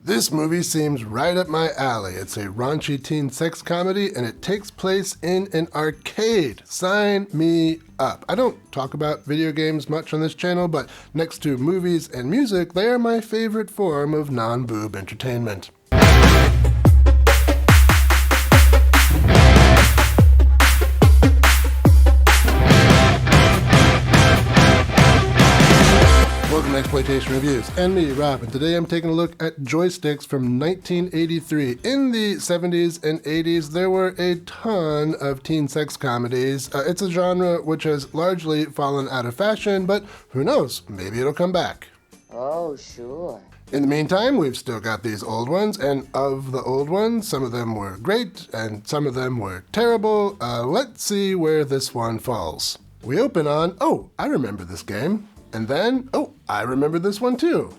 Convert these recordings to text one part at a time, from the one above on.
This movie seems right up my alley. It's a raunchy teen sex comedy and it takes place in an arcade. Sign me up. I don't talk about video games much on this channel, but next to movies and music, they are my favorite form of non-boob entertainment. Welcome to Exploitation Reviews, and me, Rob, and today I'm taking a look at Joysticks from 1983. In the 70s and 80s, there were a ton of teen sex comedies. It's a genre which has largely fallen out of fashion, but who knows, maybe it'll come back. Oh, sure. In the meantime, we've still got these old ones, and of the old ones, some of them were great, and some of them were terrible. Let's see where this one falls. We open on, oh, I remember this game. And then, oh, I remember this one too.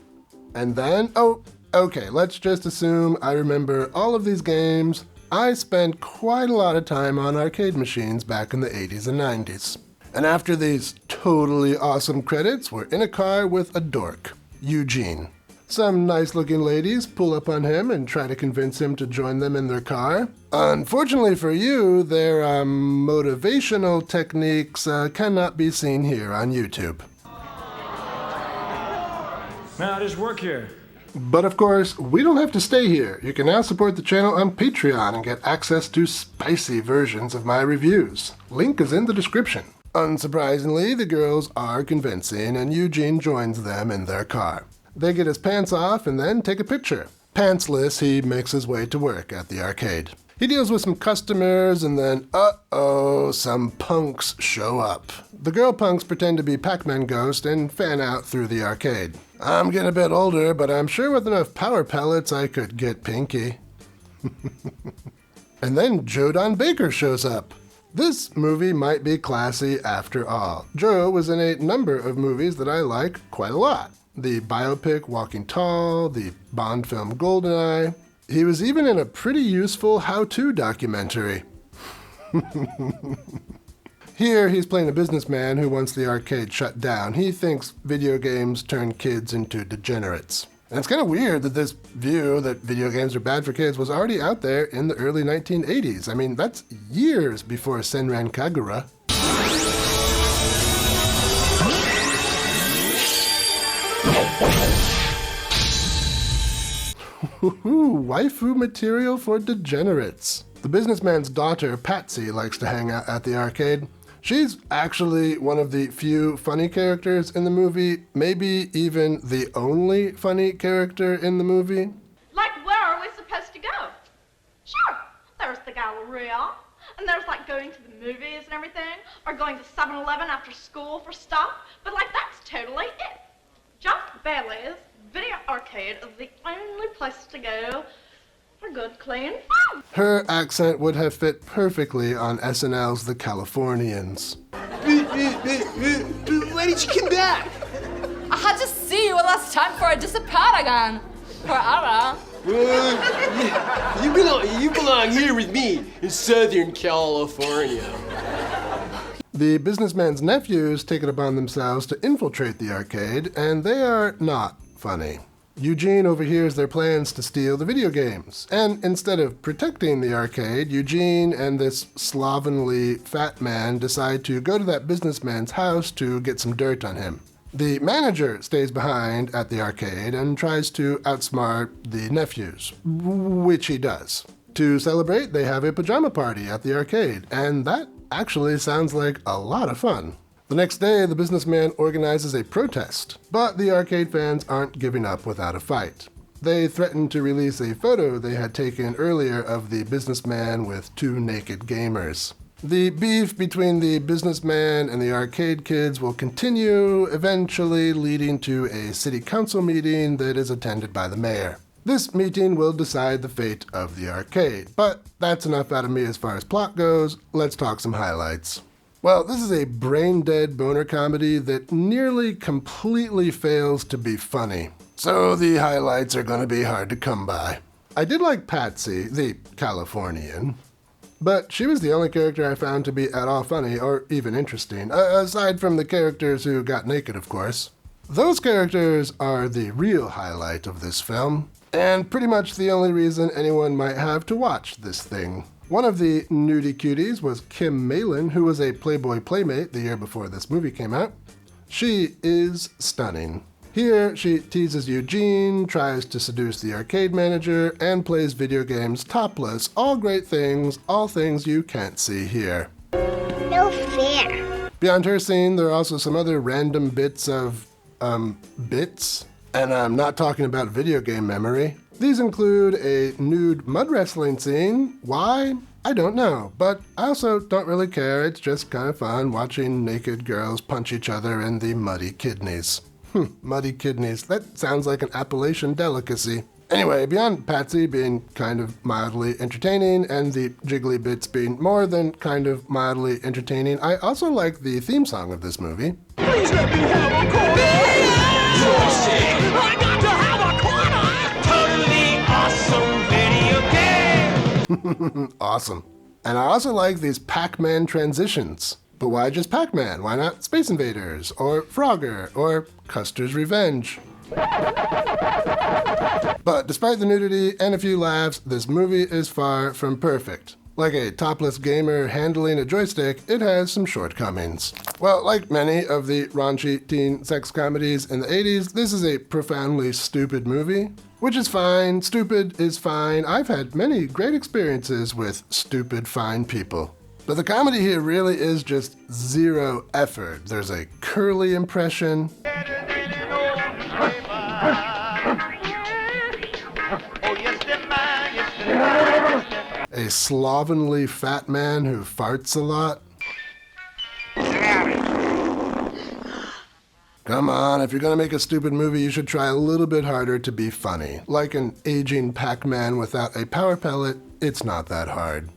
And then, oh, okay, let's just assume I remember all of these games. I spent quite a lot of time on arcade machines back in the 80s and 90s. And after these totally awesome credits, we're in a car with a dork, Eugene. Some nice-looking ladies pull up on him and try to convince him to join them in their car. Unfortunately for you, their motivational techniques cannot be seen here on YouTube. Man, I just work here. But of course, we don't have to stay here. You can now support the channel on Patreon and get access to spicy versions of my reviews. Link is in the description. Unsurprisingly, the girls are convincing and Eugene joins them in their car. They get his pants off and then take a picture. Pantsless, he makes his way to work at the arcade. He deals with some customers and then, uh-oh, some punks show up. The girl punks pretend to be Pac-Man Ghost and fan out through the arcade. I'm getting a bit older, but I'm sure with enough power pellets I could get Pinky. And then Joe Don Baker shows up. This movie might be classy after all. Joe was in a number of movies that I like quite a lot. The biopic Walking Tall, the Bond film Goldeneye. He was even in a pretty useful how-to documentary. Here, he's playing a businessman who wants the arcade shut down. He thinks video games turn kids into degenerates. And it's kind of weird that this view that video games are bad for kids was already out there in the early 1980s. I mean, that's years before Senran Kagura. Waifu material for degenerates. The businessman's daughter, Patsy, likes to hang out at the arcade. She's actually one of the few funny characters in the movie, maybe even the only funny character in the movie. Like, where are we supposed to go? Sure, there's the Galleria, and there's like going to the movies and everything, or going to 7-Eleven after school for stuff, but like that's totally it. Just Bailey's Video Arcade is the only place to go for good, clean fun. Her accent would have fit perfectly on SNL's The Californians. Why did you come back? I had to see you last time for I disappeared again. Forever. You belong here with me in Southern California. The businessman's nephews take it upon themselves to infiltrate the arcade, and they are not funny. Eugene overhears their plans to steal the video games, and instead of protecting the arcade, Eugene and this slovenly fat man decide to go to that businessman's house to get some dirt on him. The manager stays behind at the arcade and tries to outsmart the nephews, which he does. To celebrate, they have a pajama party at the arcade, and that actually sounds like a lot of fun. The next day, the businessman organizes a protest, but the arcade fans aren't giving up without a fight. They threaten to release a photo they had taken earlier of the businessman with two naked gamers. The beef between the businessman and the arcade kids will continue, eventually leading to a city council meeting that is attended by the mayor. This meeting will decide the fate of the arcade, but that's enough out of me as far as plot goes. Let's talk some highlights. Well, this is a brain-dead boner comedy that nearly completely fails to be funny. So the highlights are going to be hard to come by. I did like Patsy, the Californian, but she was the only character I found to be at all funny or even interesting, aside from the characters who got naked, of course. Those characters are the real highlight of this film. And pretty much the only reason anyone might have to watch this thing. One of the nudie cuties was Kim Malin, who was a Playboy Playmate the year before this movie came out. She is stunning. Here, she teases Eugene, tries to seduce the arcade manager, and plays video games topless. All great things, all things you can't see here. No fair. Beyond her scene, there are also some other random bits of, bits. And I'm not talking about video game memory. These include a nude mud wrestling scene. Why? I don't know, but I also don't really care. It's just kind of fun watching naked girls punch each other in the muddy kidneys. Muddy kidneys. That sounds like an Appalachian delicacy. Anyway, beyond Patsy being kind of mildly entertaining and the jiggly bits being more than kind of mildly entertaining, I also like the theme song of this movie. Please let me have a corner! Joysticks! I got to have a corner! Totally awesome video game! Awesome. And I also like these Pac-Man transitions. But why just Pac-Man? Why not Space Invaders, or Frogger, or Custer's Revenge? But despite the nudity and a few laughs, this movie is far from perfect. Like a topless gamer handling a joystick, it has some shortcomings. Well, like many of the raunchy teen sex comedies in the 80s, this is a profoundly stupid movie. Which is fine, stupid is fine. I've had many great experiences with stupid fine people. But the comedy here really is just zero effort. There's a curly impression, a slovenly fat man who farts a lot. Come on, if you're gonna make a stupid movie, you should try a little bit harder to be funny. Like an aging Pac-Man without a power pellet, it's not that hard.